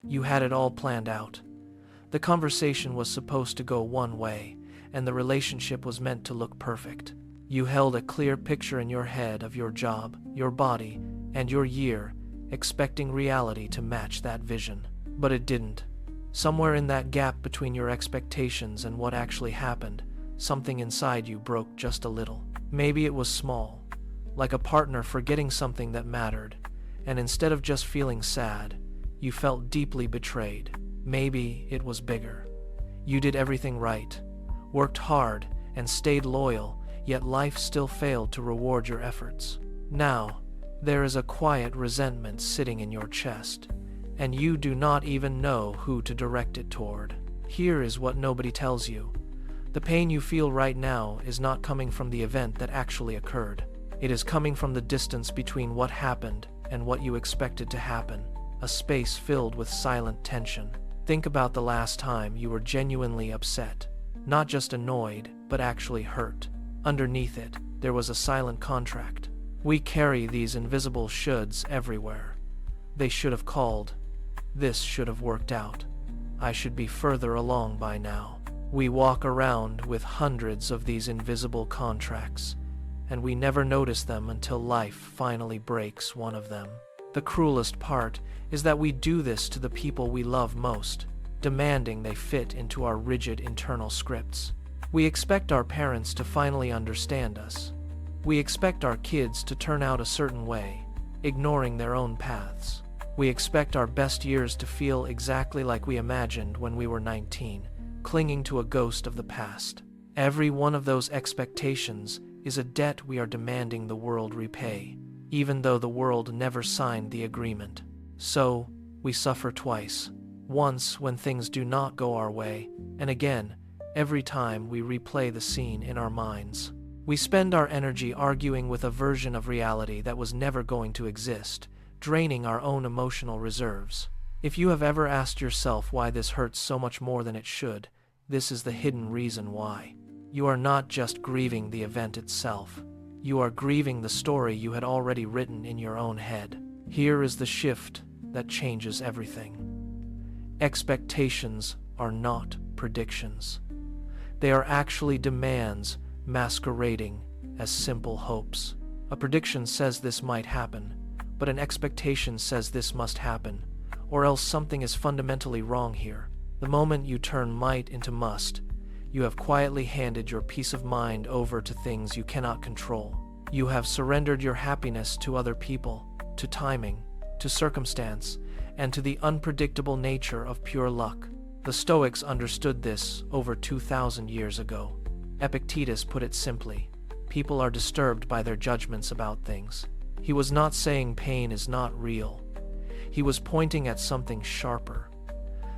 You had it all planned out. The conversation was supposed to go one way, and the relationship was meant to look perfect. You held a clear picture in your head of your job, your body, and your year, expecting reality to match that vision. But it didn't. Somewhere in that gap between your expectations and what actually happened, something inside you broke just a little. Maybe it was small, like a partner forgetting something that mattered, and instead of just feeling sad, you felt deeply betrayed. Maybe it was bigger. You did everything right, worked hard, and stayed loyal, yet life still failed to reward your efforts. Now, there is a quiet resentment sitting in your chest, and you do not even know who to direct it toward. Here is what nobody tells you. The pain you feel right now is not coming from the event that actually occurred. It is coming from the distance between what happened and what you expected to happen, a space filled with silent tension. Think about the last time you were genuinely upset, not just annoyed, but actually hurt. Underneath it, there was a silent contract. We carry these invisible shoulds everywhere. They should have called. This should have worked out. I should be further along by now. We walk around with hundreds of these invisible contracts, and we never notice them until life finally breaks one of them. The cruelest part is that we do this to the people we love most, demanding they fit into our rigid internal scripts. We expect our parents to finally understand us. We expect our kids to turn out a certain way, ignoring their own paths. We expect our best years to feel exactly like we imagined when we were 19, clinging to a ghost of the past. Every one of those expectations is a debt we are demanding the world repay, even though the world never signed the agreement. So, we suffer twice. Once when things do not go our way, and again, every time we replay the scene in our minds. We spend our energy arguing with a version of reality that was never going to exist, draining our own emotional reserves. If you have ever asked yourself why this hurts so much more than it should, this is the hidden reason why. You are not just grieving the event itself. You are grieving the story you had already written in your own head. Here is the shift that changes everything. Expectations are not predictions. They are actually demands masquerading as simple hopes. A prediction says this might happen, but an expectation says this must happen, or else something is fundamentally wrong here. The moment you turn might into must, you have quietly handed your peace of mind over to things you cannot control. You have surrendered your happiness to other people, to timing, to circumstance, and to the unpredictable nature of pure luck. The Stoics understood this over 2,000 years ago. Epictetus put it simply: people are disturbed by their judgments about things. He was not saying pain is not real. He was pointing at something sharper,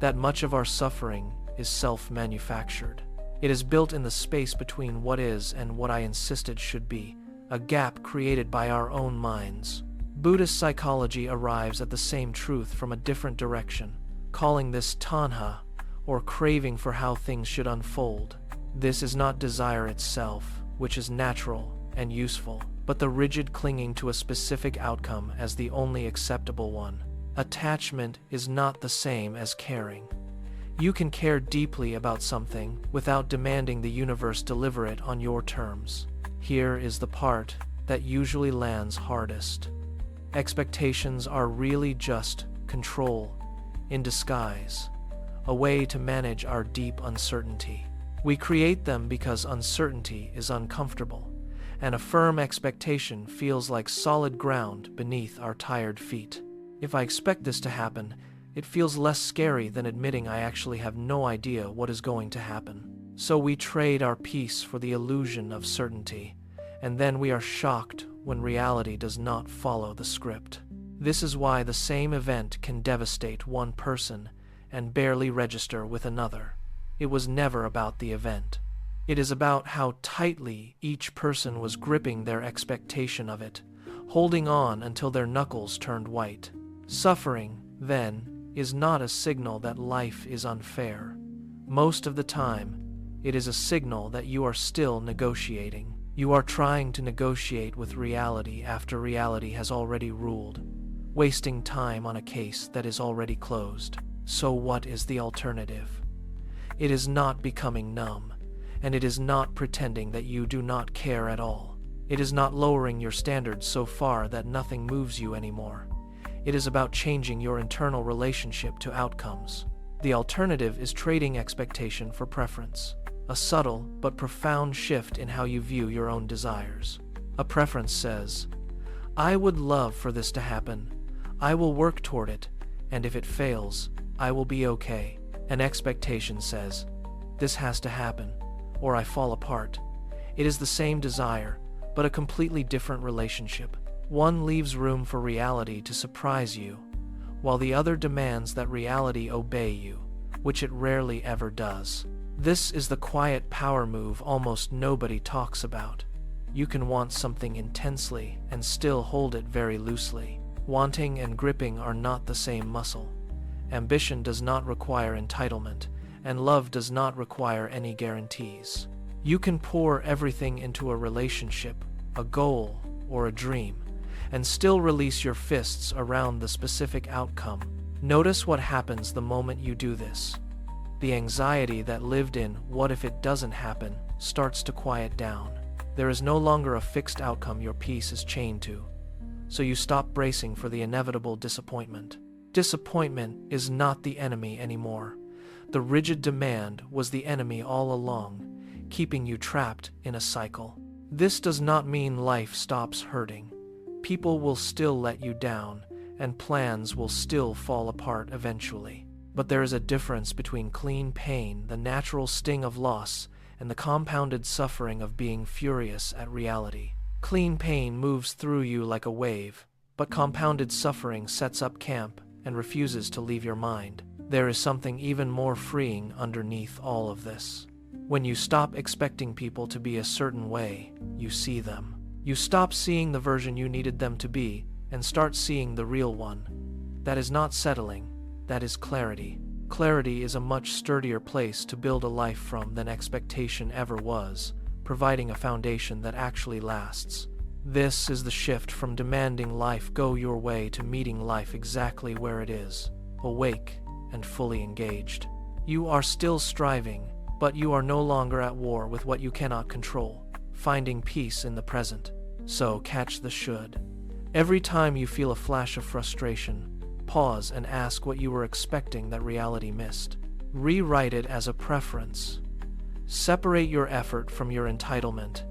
that much of our suffering is self-manufactured. It is built in the space between what is and what I insisted should be, a gap created by our own minds. Buddhist psychology arrives at the same truth from a different direction, calling this tanha, or craving for how things should unfold. This is not desire itself, which is natural and useful, but the rigid clinging to a specific outcome as the only acceptable one. Attachment is not the same as caring. You can care deeply about something without demanding the universe deliver it on your terms. Here is the part that usually lands hardest. Expectations are really just control in disguise, a way to manage our deep uncertainty. We create them because uncertainty is uncomfortable, and a firm expectation feels like solid ground beneath our tired feet. If I expect this to happen, it feels less scary than admitting I actually have no idea what is going to happen. So we trade our peace for the illusion of certainty, and then we are shocked when reality does not follow the script. This is why the same event can devastate one person and barely register with another. It was never about the event. It is about how tightly each person was gripping their expectation of it, holding on until their knuckles turned white. Suffering, then, is not a signal that life is unfair. Most of the time, it is a signal that you are still negotiating. You are trying to negotiate with reality after reality has already ruled. wasting time on a case that is already closed. So what is the alternative? It is not becoming numb, and it is not pretending that you do not care at all. It is not lowering your standards so far that nothing moves you anymore. It is about changing your internal relationship to outcomes. The alternative is trading expectation for preference, a subtle but profound shift in how you view your own desires. A preference says, "I would love for this to happen. I will work toward it, and if it fails, I will be okay." An expectation says, "This has to happen, or I fall apart." It is the same desire, but a completely different relationship. One leaves room for reality to surprise you, while the other demands that reality obey you, which it rarely ever does. This is the quiet power move almost nobody talks about. You can want something intensely and still hold it very loosely. Wanting and gripping are not the same muscle. Ambition does not require entitlement, and love does not require any guarantees. You can pour everything into a relationship, a goal, or a dream, and still release your fists around the specific outcome. Notice what happens the moment you do this. The anxiety that lived in "what if it doesn't happen" starts to quiet down. There is no longer a fixed outcome your peace is chained to, so you stop bracing for the inevitable disappointment. Disappointment is not the enemy anymore. The rigid demand was the enemy all along, keeping you trapped in a cycle. This does not mean life stops hurting. People will still let you down, and plans will still fall apart eventually. But there is a difference between clean pain, the natural sting of loss, and the compounded suffering of being furious at reality. Clean pain moves through you like a wave, but compounded suffering sets up camp and refuses to leave your mind. There is something even more freeing underneath all of this. When you stop expecting people to be a certain way, you see them. You stop seeing the version you needed them to be and start seeing the real one. That is not settling, that is clarity. Clarity is a much sturdier place to build a life from than expectation ever was, providing a foundation that actually lasts. This is the shift from demanding life go your way to meeting life exactly where it is, awake and fully engaged. You are still striving, but you are no longer at war with what you cannot control, finding peace in the present. So catch the should. Every time you feel a flash of frustration, pause and ask what you were expecting that reality missed. Rewrite it as a preference. Separate your effort from your entitlement.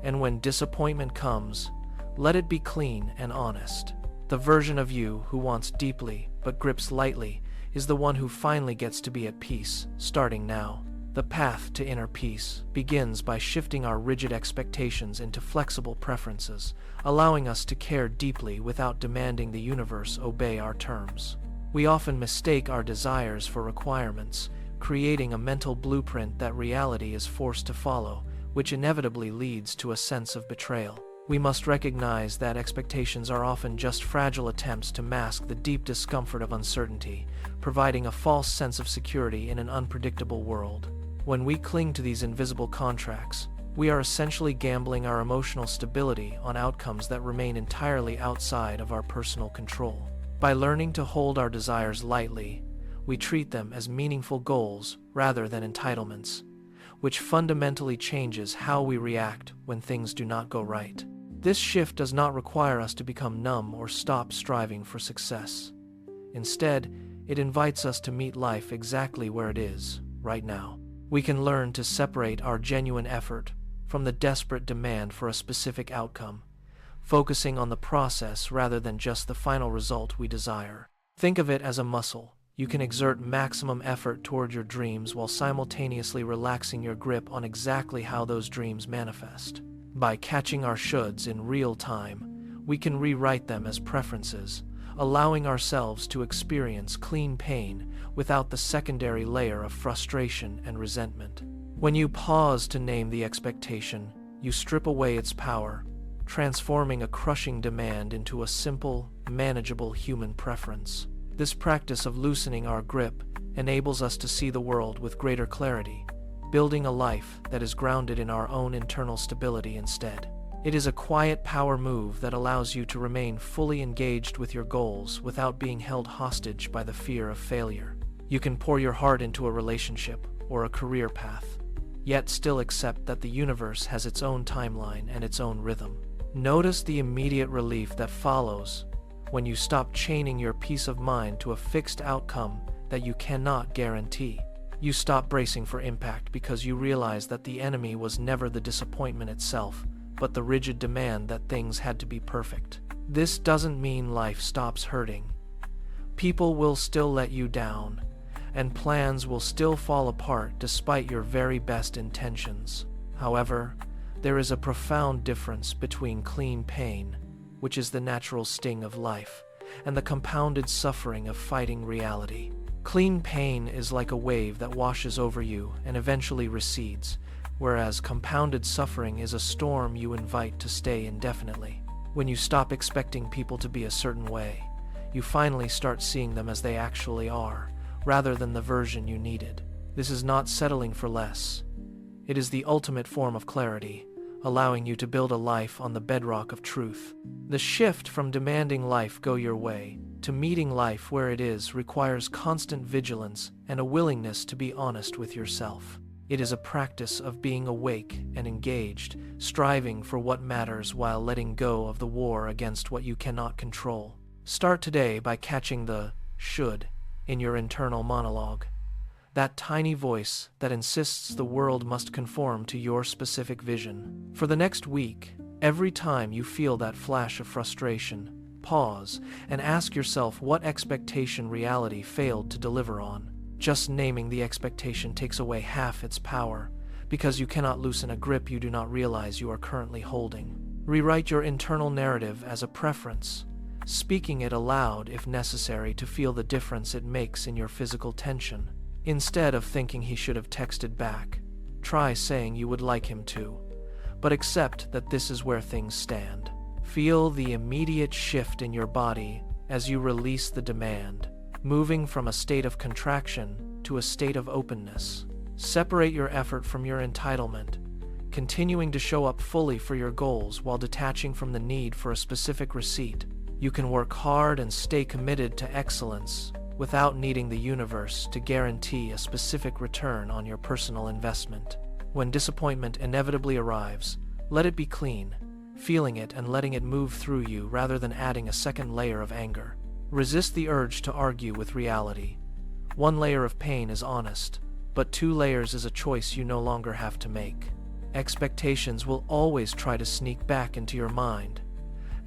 And when disappointment comes, let it be clean and honest. The version of you who wants deeply but grips lightly is the one who finally gets to be at peace, starting now. The path to inner peace begins by shifting our rigid expectations into flexible preferences, allowing us to care deeply without demanding the universe obey our terms. We often mistake our desires for requirements, creating a mental blueprint that reality is forced to follow, which inevitably leads to a sense of betrayal. We must recognize that expectations are often just fragile attempts to mask the deep discomfort of uncertainty, providing a false sense of security in an unpredictable world. When we cling to these invisible contracts, we are essentially gambling our emotional stability on outcomes that remain entirely outside of our personal control. By learning to hold our desires lightly, we treat them as meaningful goals rather than entitlements, which fundamentally changes how we react when things do not go right. This shift does not require us to become numb or stop striving for success. Instead, it invites us to meet life exactly where it is, right now. We can learn to separate our genuine effort from the desperate demand for a specific outcome, focusing on the process rather than just the final result we desire. Think of it as a muscle. You can exert maximum effort toward your dreams while simultaneously relaxing your grip on exactly how those dreams manifest. By catching our shoulds in real time, we can rewrite them as preferences, allowing ourselves to experience clean pain without the secondary layer of frustration and resentment. When you pause to name the expectation, you strip away its power, transforming a crushing demand into a simple, manageable human preference. This practice of loosening our grip enables us to see the world with greater clarity, building a life that is grounded in our own internal stability instead. It is a quiet power move that allows you to remain fully engaged with your goals without being held hostage by the fear of failure. You can pour your heart into a relationship or a career path, yet still accept that the universe has its own timeline and its own rhythm. Notice the immediate relief that follows when you stop chaining your peace of mind to a fixed outcome that you cannot guarantee. You stop bracing for impact because you realize that the enemy was never the disappointment itself, but the rigid demand that things had to be perfect. This doesn't mean life stops hurting. People will still let you down, and plans will still fall apart despite your very best intentions. However, there is a profound difference between clean pain, which is the natural sting of life, and the compounded suffering of fighting reality. Clean pain is like a wave that washes over you and eventually recedes, whereas compounded suffering is a storm you invite to stay indefinitely. When you stop expecting people to be a certain way, you finally start seeing them as they actually are, rather than the version you needed. This is not settling for less. It is the ultimate form of clarity, allowing you to build a life on the bedrock of truth. The shift from demanding life go your way to meeting life where it is requires constant vigilance and a willingness to be honest with yourself. It is a practice of being awake and engaged, striving for what matters while letting go of the war against what you cannot control. Start today by catching the should in your internal monologue, that tiny voice that insists the world must conform to your specific vision. For the next week, every time you feel that flash of frustration, pause and ask yourself what expectation reality failed to deliver on. Just naming the expectation takes away half its power, because you cannot loosen a grip you do not realize you are currently holding. Rewrite your internal narrative as a preference, speaking it aloud if necessary to feel the difference it makes in your physical tension. Instead of thinking he should have texted back, try saying you would like him to, but accept that this is where things stand. Feel the immediate shift in your body as you release the demand, moving from a state of contraction to a state of openness. Separate your effort from your entitlement, continuing to show up fully for your goals while detaching from the need for a specific receipt. You can work hard and stay committed to excellence without needing the universe to guarantee a specific return on your personal investment. When disappointment inevitably arrives, let it be clean, feeling it and letting it move through you rather than adding a second layer of anger. Resist the urge to argue with reality. One layer of pain is honest, but 2 layers is a choice you no longer have to make. Expectations will always try to sneak back into your mind,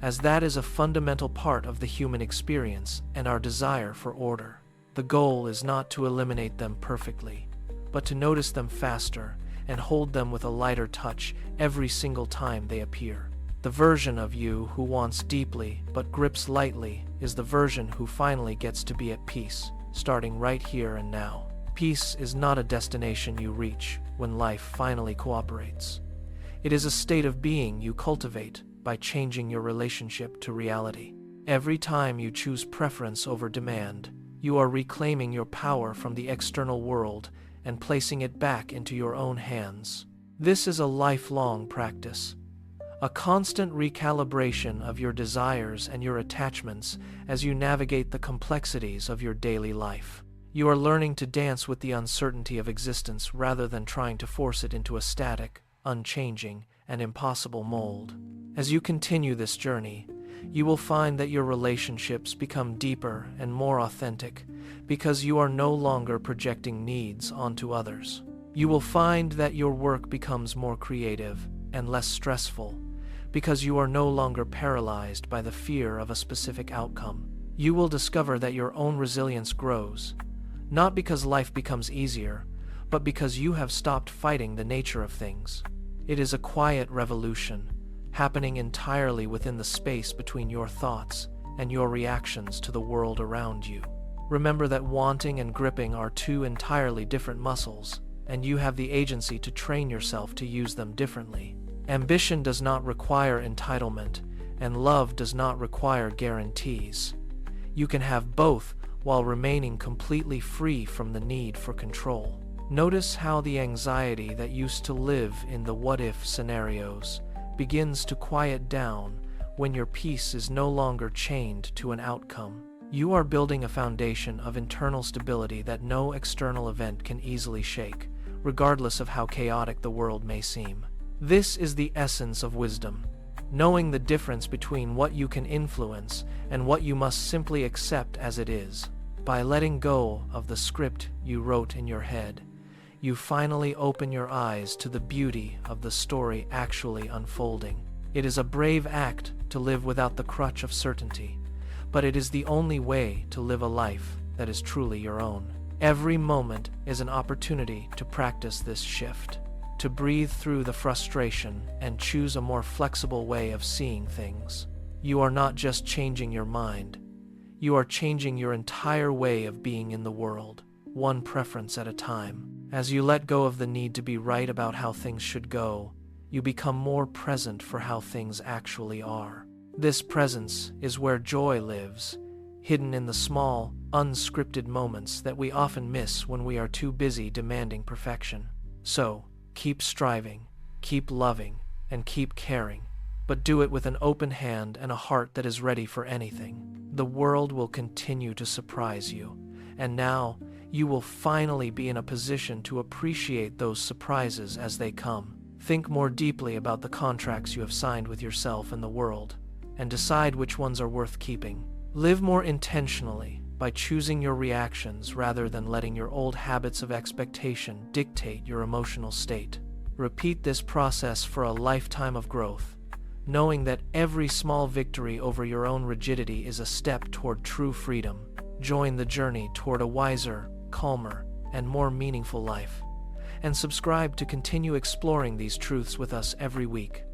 as that is a fundamental part of the human experience and our desire for order. The goal is not to eliminate them perfectly, but to notice them faster and hold them with a lighter touch every single time they appear. The version of you who wants deeply but grips lightly is the version who finally gets to be at peace, starting right here and now. Peace is not a destination you reach when life finally cooperates. It is a state of being you cultivate by changing your relationship to reality. Every time you choose preference over demand, you are reclaiming your power from the external world and placing it back into your own hands. This is a lifelong practice, a constant recalibration of your desires and your attachments as you navigate the complexities of your daily life. You are learning to dance with the uncertainty of existence rather than trying to force it into a static, unchanging, and impossible mold. As you continue this journey, you will find that your relationships become deeper and more authentic because you are no longer projecting needs onto others. You will find that your work becomes more creative and less stressful because you are no longer paralyzed by the fear of a specific outcome. You will discover that your own resilience grows, not because life becomes easier, but because you have stopped fighting the nature of things. It is a quiet revolution, happening entirely within the space between your thoughts and your reactions to the world around you. Remember that wanting and gripping are 2 entirely different muscles, and you have the agency to train yourself to use them differently. Ambition does not require entitlement, and love does not require guarantees. You can have both while remaining completely free from the need for control. Notice how the anxiety that used to live in the what-if scenarios begins to quiet down when your peace is no longer chained to an outcome. You are building a foundation of internal stability that no external event can easily shake, regardless of how chaotic the world may seem. This is the essence of wisdom, knowing the difference between what you can influence and what you must simply accept as it is. By letting go of the script you wrote in your head, you finally open your eyes to the beauty of the story actually unfolding. It is a brave act to live without the crutch of certainty, but it is the only way to live a life that is truly your own. Every moment is an opportunity to practice this shift, to breathe through the frustration and choose a more flexible way of seeing things. You are not just changing your mind, you are changing your entire way of being in the world, one preference at a time. As you let go of the need to be right about how things should go, you become more present for how things actually are. This presence is where joy lives, hidden in the small, unscripted moments that we often miss when we are too busy demanding perfection. So, keep striving, keep loving, and keep caring, but do it with an open hand and a heart that is ready for anything. The world will continue to surprise you, and now you will finally be in a position to appreciate those surprises as they come. Think more deeply about the contracts you have signed with yourself and the world, and decide which ones are worth keeping. Live more intentionally by choosing your reactions rather than letting your old habits of expectation dictate your emotional state. Repeat this process for a lifetime of growth, knowing that every small victory over your own rigidity is a step toward true freedom. Join the journey toward a wiser, calmer, and more meaningful life, and subscribe to continue exploring these truths with us every week.